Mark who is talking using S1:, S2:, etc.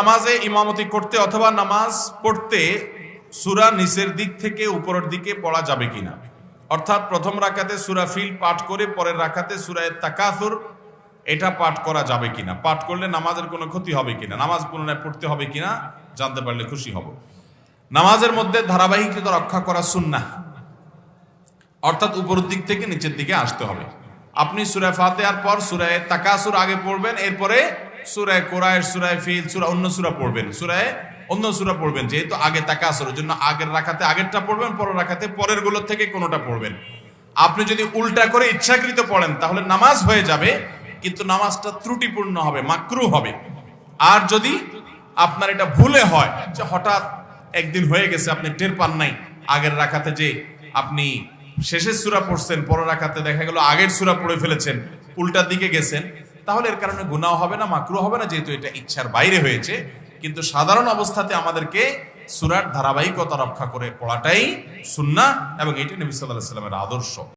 S1: নামাজে ইমামতি করতে অথবা নামাজ পড়তে সূরা নিচের দিক থেকে উপরের দিকে পড়া যাবে কিনা, অর্থাৎ প্রথম রাকাতে সূরা ফিল পাঠ করে পরের রাকাতে সূরা তাকাসুর এটা পাঠ করা যাবে কিনা, পাঠ করলে নামাজের কোনো ক্ষতি হবে কিনা, নামাজ পুনরায় পড়তে হবে কিনা জানতে পারলে খুশি হব। নামাজের মধ্যে ধারাবাহিকতা রক্ষা করা সুন্নাহ, অর্থাৎ উপরের দিক থেকে নিচের দিকে আসতে হবে। আপনি সূরা ফাতিহার পর সূরা তাকাসুর আগে পড়বেন, এরপরে সূরা কুরাইশ, সূরা ফিল, অন্য সূরা পড়বেন, অন্য সূরা পড়বেন, যেহেতু আগে তাকাসুরের জন্য আগের রাকাতে আগেরটা পড়বেন, পরের রাকাতে পরের গুলো থেকে কোনোটা পড়বেন। আপনি যদি উল্টা করে ইচ্ছাকৃত পড়েন তাহলে নামাজ হয়ে যাবে, কিন্তু নামাজটা ত্রুটিপূর্ণ হবে, মাকরুহ হবে। আর যদি আপনার এটা ভুলে হয় যে হঠাৎ একদিন হয়ে গেছে আপনি টের পান নাই, আগের রাকাতে যে আপনি শেষের সূরা পড়ছেন, পরের রাকাতে দেখা গেল আগের সূরা পড়ে ফেলেছেন, উল্টার দিকে গেছেন, তাহলে এর কারণে গুনাহ হবে না, মাকরুহ হবে না, যেহেতু এটা ইচ্ছার বাইরে হয়েছে। কিন্তু সাধারণ অবস্থাতে আমাদেরকে সূরার ধারাবাহিকতা রক্ষা করে পড়াটাই সুন্নাহ, এবং এটি নবী সাল্লাল্লাহু আলাইহি ওয়াসাল্লামের আদর্শ।